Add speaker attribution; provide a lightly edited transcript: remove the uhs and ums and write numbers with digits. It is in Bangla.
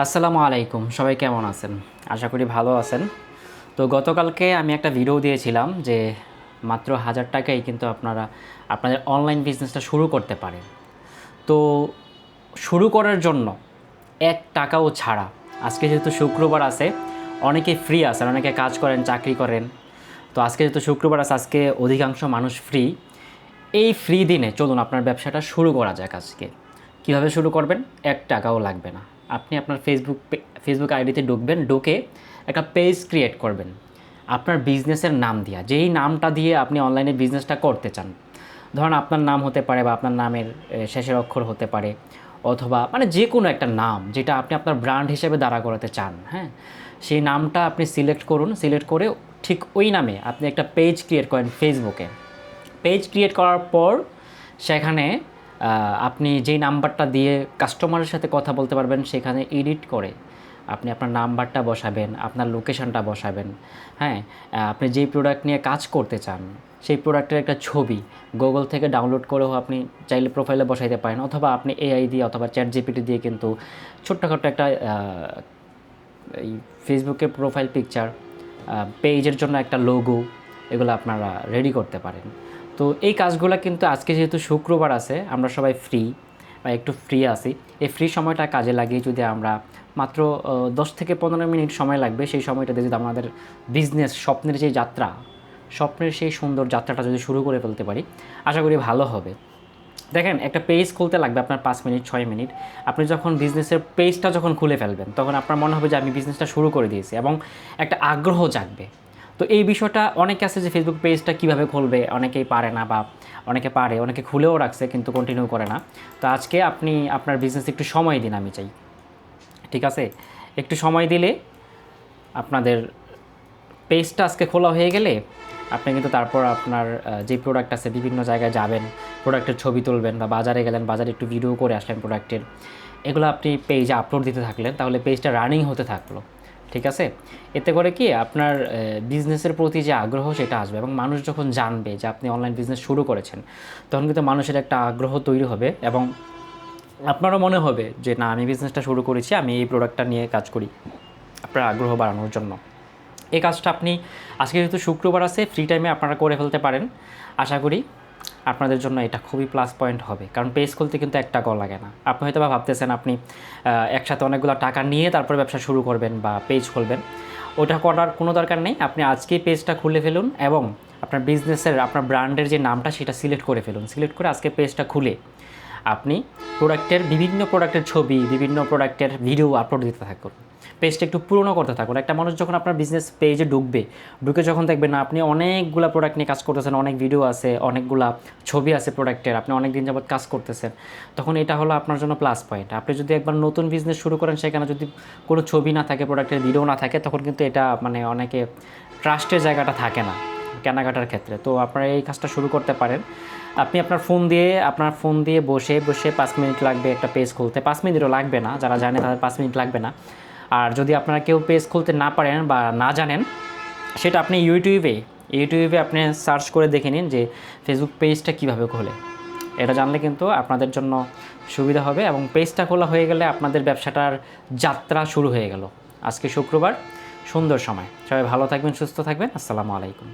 Speaker 1: আসসালামু আলাইকুম, সবাই কেমন আছেন? আশা করি ভালো আছেন। তো গতকালকে আমি একটা ভিডিও দিয়েছিলাম যে মাত্র 1000 টাকায় কিন্তু আপনারা আপনাদের অনলাইন বিজনেসটা শুরু করতে পারেন। তো শুরু করার জন্য 1 টাকাও ছাড়া, আজকে যেহেতু শুক্রবার আছে, অনেকে ফ্রি আছেন, অনেকে কাজ করেন, চাকরি করেন। তো আজকে যেহেতু শুক্রবার আছে, আজকে অধিকাংশ মানুষ ফ্রি। এই ফ্রি দিনে চলুন আপনার ব্যবসাটা শুরু করা যাক আজকে। কীভাবে শুরু করবেন? 1 টাকাও লাগবে না। আপনি আপনার ফেসবুক আইডিতে ঢুকবেন, ঢুকে একটা পেজ ক্রিয়েট করবেন আপনার বিজনেসের নাম দিয়া, যেই নামটা দিয়ে আপনি অনলাইনে বিজনেসটা করতে চান। ধরুন আপনার নাম হতে পারে বা আপনার নামের শেষের অক্ষর হতে পারে, অথবা মানে যে কোনো একটা নাম যেটা আপনি আপনার ব্র্যান্ড হিসেবে দাঁড়া করাতে চান। হ্যাঁ, সেই নামটা আপনি সিলেক্ট করুন। সিলেক্ট করে ঠিক ওই নামে আপনি একটা পেজ ক্রিয়েট করেন ফেসবুকে। পেজ ক্রিয়েট করার পর সেখানে আপনি যেই নাম্বারটা দিয়ে কাস্টমারের সাথে কথা বলতে পারবেন, সেখানে এডিট করে আপনি আপনার নাম্বারটা বসাবেন, আপনার লোকেশনটা বসাবেন। হ্যাঁ, আপনি যেই প্রোডাক্ট নিয়ে কাজ করতে চান সেই প্রোডাক্টের একটা ছবি গুগল থেকে ডাউনলোড করেও আপনি চাইলে প্রোফাইলে বসাইতে পারেন, অথবা আপনি এআই দিয়ে অথবা চ্যাট জিপিটি দিয়ে কিন্তু ছোট্টখাট্টো একটা এই ফেসবুকে প্রোফাইল পিকচার, পেজের জন্য একটা লোগো, এগুলো আপনারা রেডি করতে পারেন। তো এই কাজগুলো কিন্তু আজকে যেহেতু শুক্রবার আছে, আমরা সবাই ফ্রি বা একটু ফ্রি আছি, এই ফ্রি সময়টা কাজে লাগিয়ে যদি আমরা মাত্র 10 থেকে 15 মিনিট সময় লাগবে, সেই সময়টাতে যদি আমাদের বিজনেস স্বপ্নের যে যাত্রা, স্বপ্নের সেই সুন্দর যাত্রাটা যদি শুরু করে ফেলতে পারি, আশা করি ভালো হবে। দেখেন, একটা পেজ খুলতে লাগবে আপনার 5 মিনিট 6 মিনিট। আপনি যখন বিজনেসের পেজটা যখন খুলে ফেলবেন, তখন আপনার মনে হবে যে আমি বিজনেসটা শুরু করে দিয়েছি, এবং একটা আগ্রহ জাগবে। তো এই বিষয়টা অনেকে আছে যে ফেসবুক পেজটা কীভাবে খুলবে, অনেকেই পারে না, বা অনেকে পারে, অনেকে খুলেও রাখছে কিন্তু কন্টিনিউ করে না। তো আজকে আপনি আপনার বিজনেস একটু সময় দিন, আমি চাই। ঠিক আছে, একটু সময় দিলে আপনাদের পেজটা আজকে খোলা হয়ে গেলে আপনি কিন্তু তারপর আপনার যে প্রোডাক্ট আছে বিভিন্ন জায়গায় যাবেন, প্রোডাক্টের ছবি তুলবেন, বা বাজারে গেলেন, বাজারে একটু ভিডিও করে আসলেন প্রোডাক্টের, এগুলো আপনি পেজে আপলোড দিতে থাকলেন, তাহলে পেজটা রানিং হতে থাকলো। ঠিক আছে, এতে করে কি আপনার বিজনেসের প্রতি যে আগ্রহ সেটা আসবে, এবং মানুষ যখন জানবে যে আপনি অনলাইন বিজনেস শুরু করেছেন, তখন কিন্তু মানুষের একটা আগ্রহ তৈরি হবে, এবং আপনারও মনে হবে যে না, আমি বিজনেসটা শুরু করেছি, আমি এই প্রোডাক্টটা নিয়ে কাজ করি, আপনার আগ্রহ বাড়ানোর জন্য। এই কাজটা আপনি আজকে যেহেতু শুক্রবার আছে, ফ্রি টাইমে আপনারা করে ফেলতে পারেন। আশা করি আপনাদের জন্য এটা খুবই প্লাস পয়েন্ট হবে, কারণ পেজ খুলতে কিন্তু 1 টাকাও লাগে না। আপনি হয়তো বা ভাবতেছেন আপনি একসাথে অনেকগুলো টাকা নিয়ে তারপরে ব্যবসা শুরু করবেন বা পেজ খুলবেন, ওটা করার কোনো দরকার নেই। আপনি আজকেই পেজটা খুলে ফেলুন, এবং আপনার বিজনেসের, আপনার ব্র্যান্ডের যে নামটা সেটা সিলেক্ট করে ফেলুন। সিলেক্ট করে আজকে পেজটা খুলে আপনি বিভিন্ন প্রোডাক্টের ছবি, বিভিন্ন প্রোডাক্টের ভিডিও আপলোড দিতে থাকুন। পেজটা একটু পুরনো করতে থাকুন। একটা মানুষ যখন আপনার বিজনেস পেজে ঢুকে যখন দেখবেন না আপনি অনেকগুলা প্রোডাক্ট নিয়ে কাজ করতেছেন, অনেক ভিডিও আছে, অনেকগুলা ছবি আছে প্রোডাক্টের, আপনি অনেক দিন যাবত কাজ করতেছেন, তখন এটা হলো আপনার জন্য প্লাস পয়েন্ট। আপনি যদি একবার নতুন বিজনেস শুরু করেন, সেখানে যদি কোনো ছবি না থাকে, প্রোডাক্টের ভিডিও না থাকে, তখন কিন্তু এটা মানে অনেকে ট্রাস্টের জায়গাটা থাকে না কেনাকাটার ক্ষেত্রে। তো আপনারা এই কাজটা শুরু করতে পারেন। আপনি আপনার ফোন দিয়ে বসে বসে 5 মিনিট লাগবে একটা পেজ খুলতে। 5 মিনিটও লাগবে না, যারা জানে তাদের 5 মিনিট লাগবে না। আর যদি আপনারা কেউ পেজ খুলতে না পারেন বা না জানেন, সেটা আপনি ইউটিউবে আপনি সার্চ করে দেখে নিন যে ফেসবুক পেজটা কীভাবে খোলে। এটা জানলে কিন্তু আপনাদের জন্য সুবিধা হবে, এবং পেজটা খোলা হয়ে গেলে আপনাদের ব্যবসাটার যাত্রা শুরু হয়ে গেল। আজকে শুক্রবার, সুন্দর সময়। সবাই ভালো থাকবেন, সুস্থ থাকবেন। আসসালামু আলাইকুম।